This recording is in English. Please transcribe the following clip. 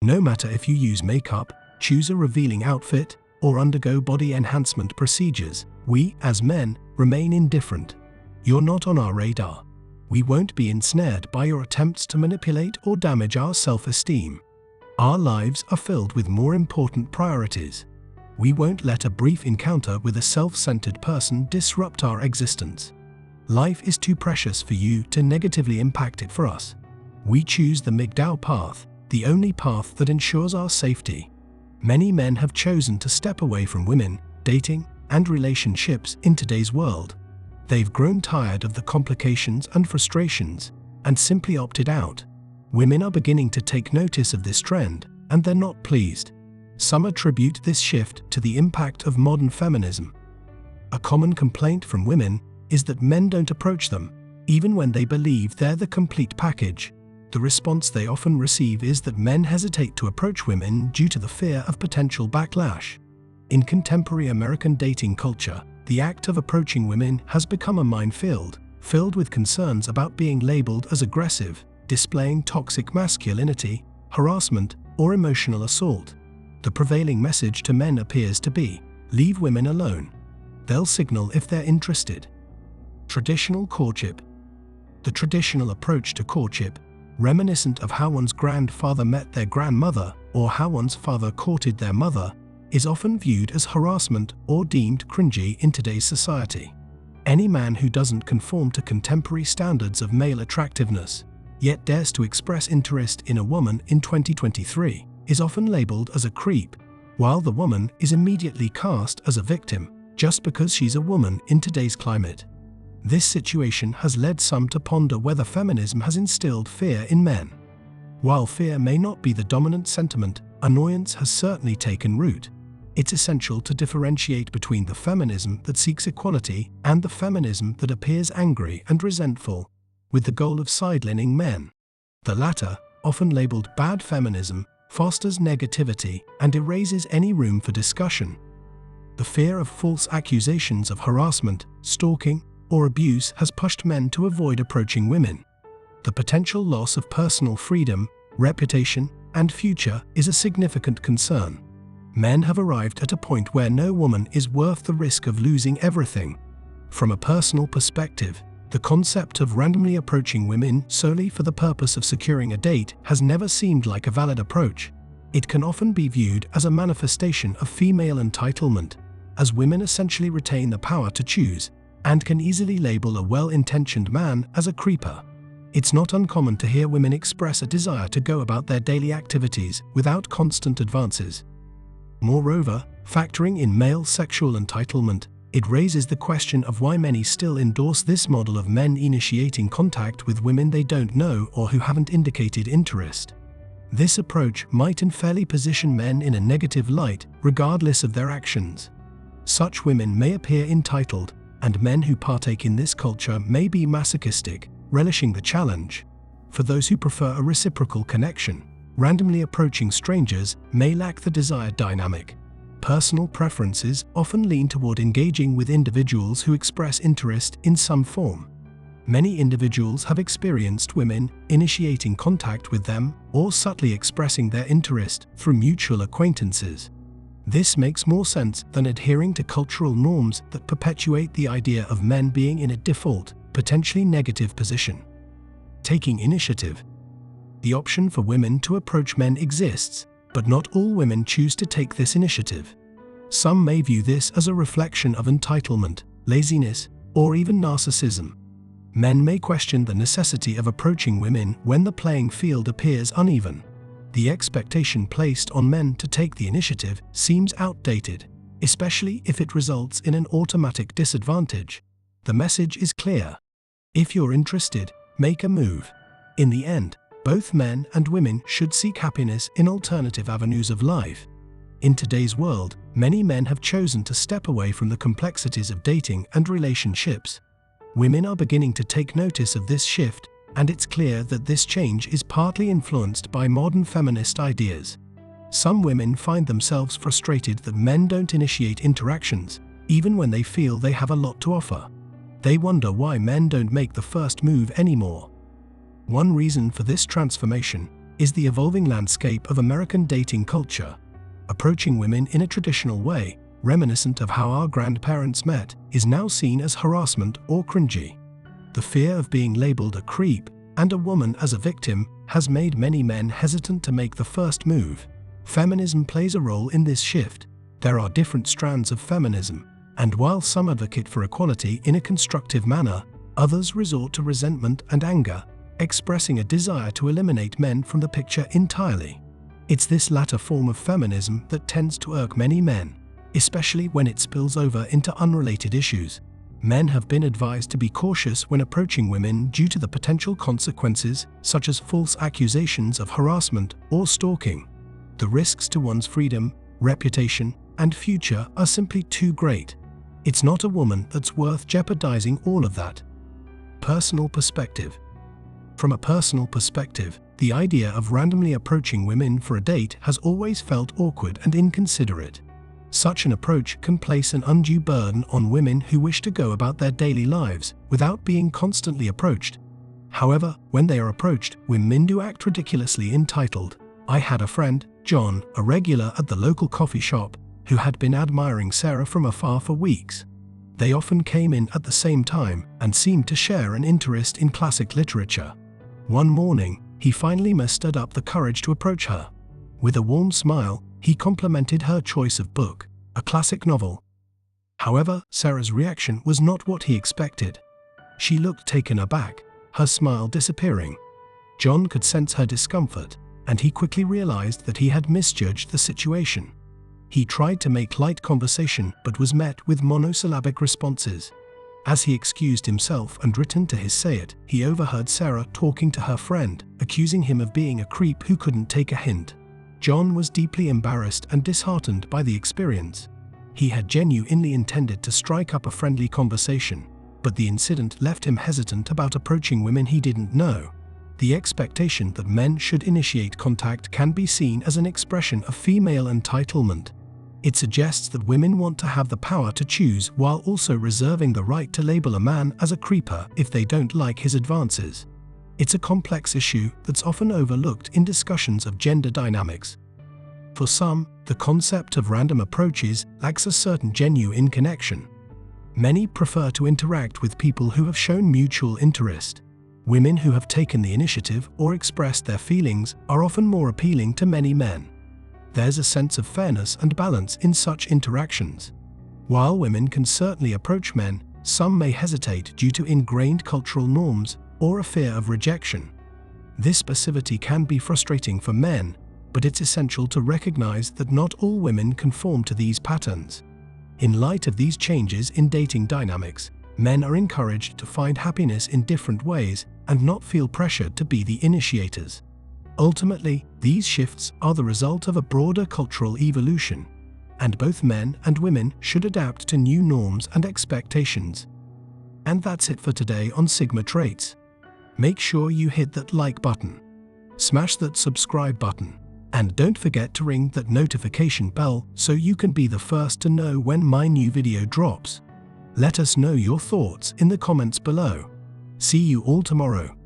No matter if you use makeup, choose a revealing outfit, or undergo body enhancement procedures, we, as men, remain indifferent. You're not on our radar. We won't be ensnared by your attempts to manipulate or damage our self-esteem. Our lives are filled with more important priorities. We won't let a brief encounter with a self-centered person disrupt our existence. Life is too precious for you to negatively impact it for us. We choose the MGTOW path, the only path that ensures our safety. Many men have chosen to step away from women, dating, and relationships in today's world. They've grown tired of the complications and frustrations, and simply opted out. Women are beginning to take notice of this trend, and they're not pleased. Some attribute this shift to the impact of modern feminism. A common complaint from women is that men don't approach them, even when they believe they're the complete package. The response they often receive is that men hesitate to approach women due to the fear of potential backlash. In contemporary American dating culture, the act of approaching women has become a minefield, filled with concerns about being labeled as aggressive, displaying toxic masculinity, harassment, or emotional assault. The prevailing message to men appears to be, leave women alone. They'll signal if they're interested. Traditional courtship. The traditional approach to courtship, reminiscent of how one's grandfather met their grandmother or how one's father courted their mother, is often viewed as harassment or deemed cringy in today's society. Any man who doesn't conform to contemporary standards of male attractiveness, yet dares to express interest in a woman in 2023, is often labeled as a creep, while the woman is immediately cast as a victim just because she's a woman in today's climate. This situation has led some to ponder whether feminism has instilled fear in men. While fear may not be the dominant sentiment, annoyance has certainly taken root. It's essential to differentiate between the feminism that seeks equality and the feminism that appears angry and resentful, with the goal of sidelining men. The latter, often labeled bad feminism, fosters negativity and erases any room for discussion. The fear of false accusations of harassment, stalking, or abuse has pushed men to avoid approaching women. The potential loss of personal freedom, reputation, and future is a significant concern. Men have arrived at a point where no woman is worth the risk of losing everything. From a personal perspective, the concept of randomly approaching women solely for the purpose of securing a date has never seemed like a valid approach. It can often be viewed as a manifestation of female entitlement, as women essentially retain the power to choose, and can easily label a well-intentioned man as a creeper. It's not uncommon to hear women express a desire to go about their daily activities without constant advances. Moreover, factoring in male sexual entitlement, it raises the question of why many still endorse this model of men initiating contact with women they don't know or who haven't indicated interest. This approach might unfairly position men in a negative light, regardless of their actions. Such women may appear entitled, and men who partake in this culture may be masochistic, relishing the challenge. For those who prefer a reciprocal connection, randomly approaching strangers may lack the desired dynamic. Personal preferences often lean toward engaging with individuals who express interest in some form. Many individuals have experienced women initiating contact with them or subtly expressing their interest through mutual acquaintances. This makes more sense than adhering to cultural norms that perpetuate the idea of men being in a default, potentially negative position. Taking initiative. The option for women to approach men exists, but not all women choose to take this initiative. Some may view this as a reflection of entitlement, laziness, or even narcissism. Men may question the necessity of approaching women when the playing field appears uneven. The expectation placed on men to take the initiative seems outdated, especially if it results in an automatic disadvantage. The message is clear. If you're interested, make a move. In the end, both men and women should seek happiness in alternative avenues of life. In today's world, many men have chosen to step away from the complexities of dating and relationships. Women are beginning to take notice of this shift, and it's clear that this change is partly influenced by modern feminist ideas. Some women find themselves frustrated that men don't initiate interactions, even when they feel they have a lot to offer. They wonder why men don't make the first move anymore. One reason for this transformation is the evolving landscape of American dating culture. Approaching women in a traditional way, reminiscent of how our grandparents met, is now seen as harassment or cringy. The fear of being labeled a creep and a woman as a victim has made many men hesitant to make the first move. Feminism plays a role in this shift. There are different strands of feminism, and while some advocate for equality in a constructive manner, others resort to resentment and anger, expressing a desire to eliminate men from the picture entirely. It's this latter form of feminism that tends to irk many men, especially when it spills over into unrelated issues. Men have been advised to be cautious when approaching women due to the potential consequences, such as false accusations of harassment or stalking. The risks to one's freedom, reputation, and future are simply too great. It's not a woman that's worth jeopardizing all of that. Personal perspective. From a personal perspective, the idea of randomly approaching women for a date has always felt awkward and inconsiderate. Such an approach can place an undue burden on women who wish to go about their daily lives without being constantly approached. However, when they are approached, women do act ridiculously entitled. I had a friend, John, a regular at the local coffee shop, who had been admiring Sarah from afar for weeks. They often came in at the same time and seemed to share an interest in classic literature. One morning, he finally mustered up the courage to approach her. With a warm smile, he complimented her choice of book, a classic novel. However, Sarah's reaction was not what he expected. She looked taken aback, her smile disappearing. John could sense her discomfort, and he quickly realized that he had misjudged the situation. He tried to make light conversation but was met with monosyllabic responses. As he excused himself and returned to his say-it, he overheard Sarah talking to her friend, accusing him of being a creep who couldn't take a hint. John was deeply embarrassed and disheartened by the experience. He had genuinely intended to strike up a friendly conversation, but the incident left him hesitant about approaching women he didn't know. The expectation that men should initiate contact can be seen as an expression of female entitlement. It suggests that women want to have the power to choose while also reserving the right to label a man as a creeper if they don't like his advances. It's a complex issue that's often overlooked in discussions of gender dynamics. For some, the concept of random approaches lacks a certain genuine connection. Many prefer to interact with people who have shown mutual interest. Women who have taken the initiative or expressed their feelings are often more appealing to many men. There's a sense of fairness and balance in such interactions. While women can certainly approach men, some may hesitate due to ingrained cultural norms or a fear of rejection. This passivity can be frustrating for men, but it's essential to recognize that not all women conform to these patterns. In light of these changes in dating dynamics, men are encouraged to find happiness in different ways and not feel pressured to be the initiators. Ultimately, these shifts are the result of a broader cultural evolution, and both men and women should adapt to new norms and expectations. And that's it for today on Sigma Traits. Make sure you hit that like button, smash that subscribe button, and don't forget to ring that notification bell so you can be the first to know when my new video drops. Let us know your thoughts in the comments below. See you all tomorrow.